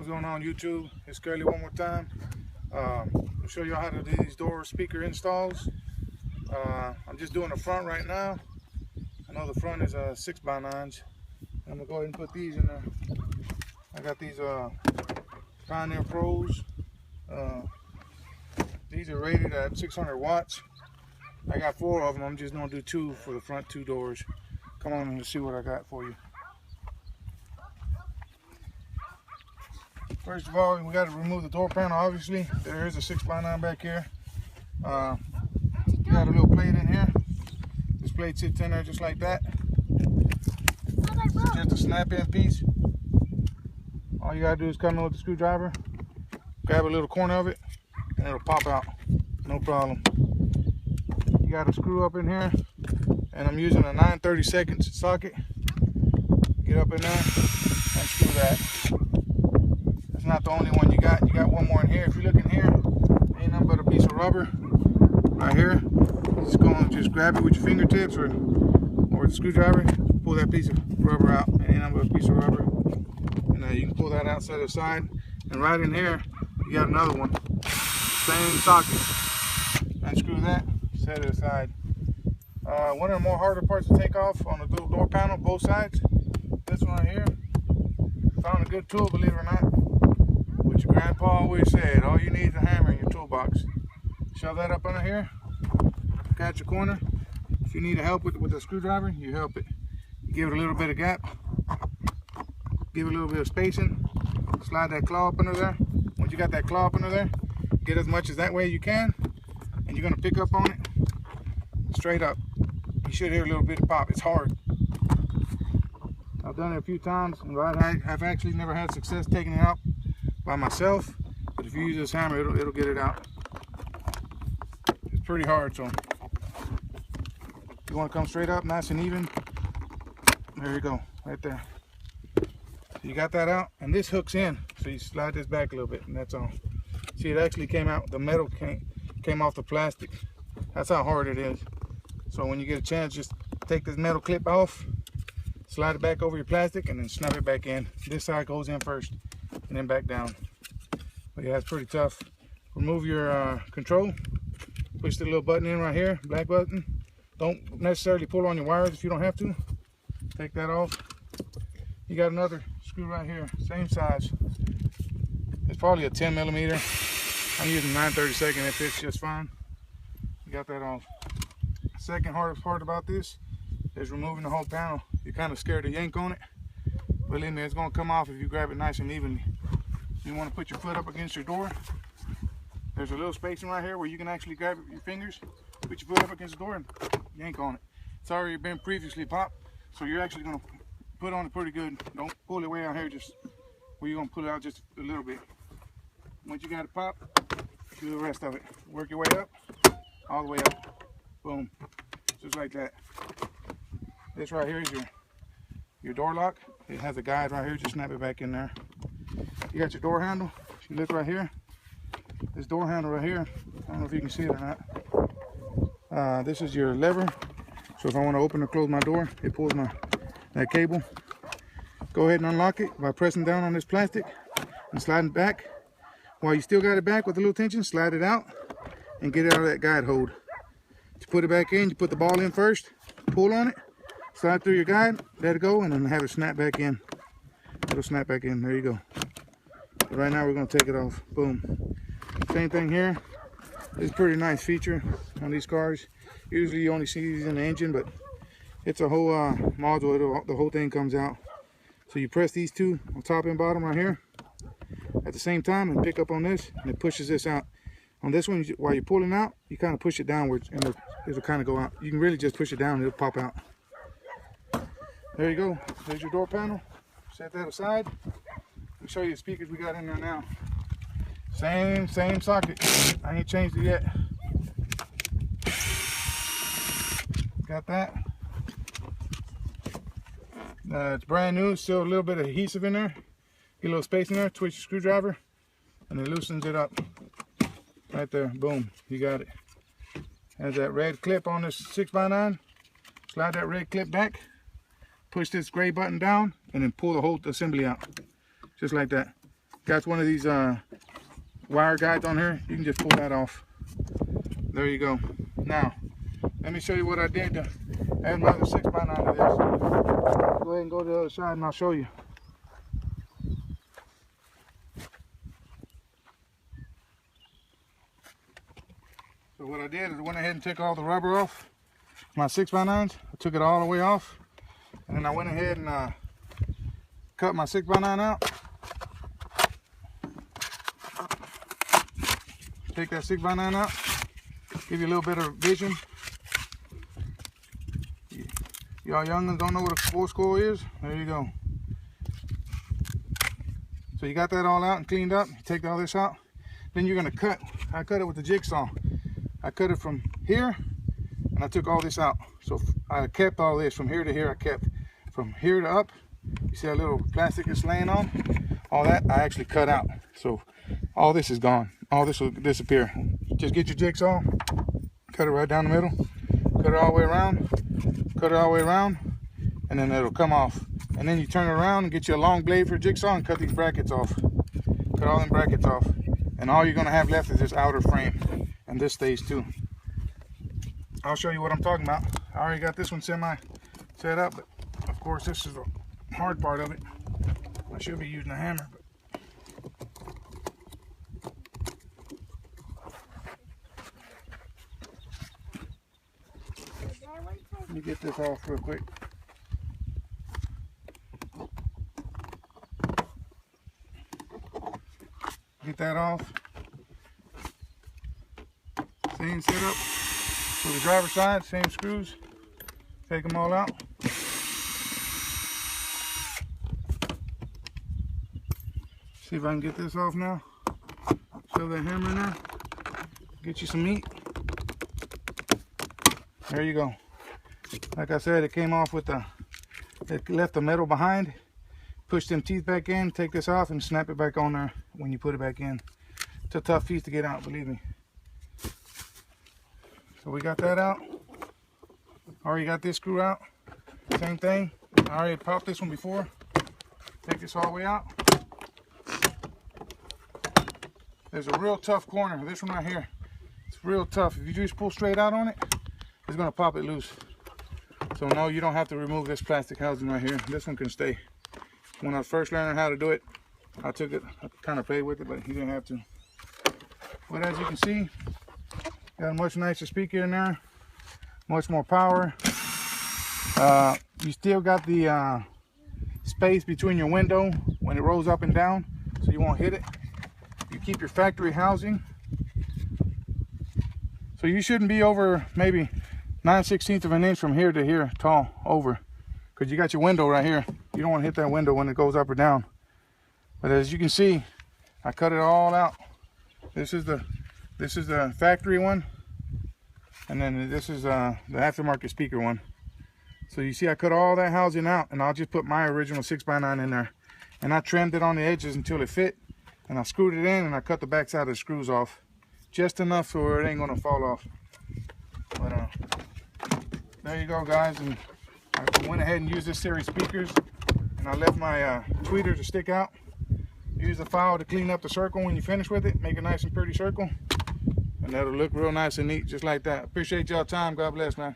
What's going on YouTube? It's Curly one more time. I'll show you how to do these door speaker installs. I'm just doing the front right now. I know the front is 6x9s. I'm gonna go ahead and put these in there. I got these Pioneer Pros. These are rated at 600 watts. I got 4 of them. I'm just gonna do 2 for the front 2 doors. Come on and see what I got for you. First of all, we got to remove the door panel. Obviously, there is a 6x9 back here. Got a little plate in here. This plate sits in there just like that. It's just a snap-in piece. All you gotta do is come in with the screwdriver, grab a little corner of it, and it'll pop out. No problem. You got a screw up in here, and I'm using a 9/32 socket. Get up in there and screw that. It's not the only one you got. You got one more in here. If you look in here, ain't nothing but a piece of rubber right here. Just grab it with your fingertips or the screwdriver. Pull that piece of rubber out. Ain't nothing but a piece of rubber. And you can pull that out, set it aside. And right in here, you got another one. Same socket. Unscrew that. Set it aside. One of the more harder parts to take off on the door panel, both sides. This one right here. Found a good tool, believe it or not. What your grandpa always said, all you need is a hammer in your toolbox. Shove that up under here, catch your corner. If you need help with a screwdriver, you help it. You give it a little bit of gap, give it a little bit of spacing, slide that claw up under there. Once you got that claw up under there, get as much as that way you can, and you're gonna pick up on it straight up. You should hear a little bit of pop. It's hard. I've done it a few times, and I've actually never had success taking it out by myself, but if you use this hammer, it'll get it out. It's pretty hard, so you want to come straight up, nice and even. There you go, right there. So you got that out, and this hooks in, so you slide this back a little bit, and that's all. See, it actually came out, the metal came off the plastic. That's how hard it is. So when you get a chance, just take this metal clip off, slide it back over your plastic, and then snap it back in. This side goes in first, and then back down. But yeah, it's pretty tough. Remove your control. Push the little button in right here, black button. Don't necessarily pull on your wires if you don't have to. Take that off. You got another screw right here, same size. It's probably a 10mm. I'm using 9/32. It fits just fine. You got that off. Second hardest part about this is removing the whole panel. You're kind of scared to yank on it. Believe me, it's going to come off if you grab it nice and evenly. You want to put your foot up against your door. There's a little spacing right here where you can actually grab your fingers, put your foot up against the door, and yank on it. It's already been previously popped, so you're actually going to put on it pretty good. Don't pull it way out here, just where you're going to pull it out just a little bit. Once you got it popped, do the rest of it. Work your way up, all the way up. Boom. Just like that. This right here is your door lock. It has a guide right here, just snap it back in there. You got your door handle. If you look right here, this door handle right here, I don't know if you can see it or not. This is your lever. So if I want to open or close my door, it pulls that cable. Go ahead and unlock it by pressing down on this plastic and sliding it back. While you still got it back with a little tension, slide it out and get it out of that guide hold. You put it back in, you put the ball in first, pull on it, slide through your guide, let it go, and then have it snap back in. It'll snap back in. There you go. But right now we're going to take it off. Boom. Same thing here. It's a pretty nice feature on these cars. Usually you only see these in the engine, but it's a whole module. The whole thing comes out. So you press these two on top and bottom right here at the same time and pick up on this, and it pushes this out. On this one, while you're pulling out, you kind of push it downwards, and it'll kind of go out. You can really just push it down and it'll pop out. There you go. There's your door panel. Set that aside. Let me show you the speakers we got in there now. Same socket. I ain't changed it yet. Got that. It's brand new. Still a little bit of adhesive in there. Get a little space in there. Twist your screwdriver, and it loosens it up. Right there. Boom. You got it. Has that red clip on this 6x9. Slide that red clip back. Push this gray button down, and then pull the whole assembly out. Just like that. got one of these wire guides on here, you can just pull that off. There you go. Now, let me show you what I did to add another 6x9 to this. Go ahead and go to the other side and I'll show you. So what I did is I went ahead and took all the rubber off my 6x9s. I took it all the way off. And then I went ahead and cut my 6x9 out. Take that 6x9 out. Give you a little bit of vision. Y'all youngins don't know what a force coil is? There you go. So you got that all out and cleaned up. You take all this out. Then you're gonna cut. I cut it with the jigsaw. I cut it from here and I took all this out. So I kept all this from here to here. I kept from here to up. You see that little plastic it's laying on? All that I actually cut out. So all this is gone. All this will disappear. Just get your jigsaw, cut it right down the middle, cut it all the way around, cut it all the way around, and then it'll come off. And then you turn it around and get you a long blade for a jigsaw and cut these brackets off. Cut all them brackets off. And all you're gonna have left is this outer frame. And this stays too. I'll show you what I'm talking about. I already got this one semi set up, but of course this is the hard part of it. I should be using a hammer, but let me get this off real quick. Get that off. Same setup for the driver's side, same screws. Take them all out. See if I can get this off now. Shove that hammer in there. Get you some meat. There you go. Like I said, it came off with the, it left the metal behind. Push them teeth back in, take this off and snap it back on there when you put it back in. It's a tough piece to get out, believe me. So we got that out. Already got this screw out. Same thing. I already popped this one before. Take this all the way out. There's a real tough corner. This one right here. It's real tough. If you just pull straight out on it, it's gonna pop it loose. So no, you don't have to remove this plastic housing right here. This one can stay. When I first learned how to do it, I took it, I kind of played with it, but you didn't have to. But as you can see, got a much nicer speaker in there, much more power. You still got the space between your window when it rolls up and down, so you won't hit it. You keep your factory housing. So you shouldn't be over maybe 9/16 of an inch from here to here tall over, because you got your window right here. You don't want to hit that window when it goes up or down. But as you can see, I cut it all out. This is the factory one, and then this is the aftermarket speaker one. So you see I cut all that housing out, and I'll just put my original 6x9 in there. And I trimmed it on the edges until it fit, and I screwed it in, and I cut the back side of the screws off. Just enough so it ain't gonna fall off. But there you go, guys. And I went ahead and used this series speakers, and I left my tweeter to stick out. Use the file to clean up the circle when you finish with it. Make a nice and pretty circle, and that'll look real nice and neat just like that. Appreciate y'all time. God bless, man.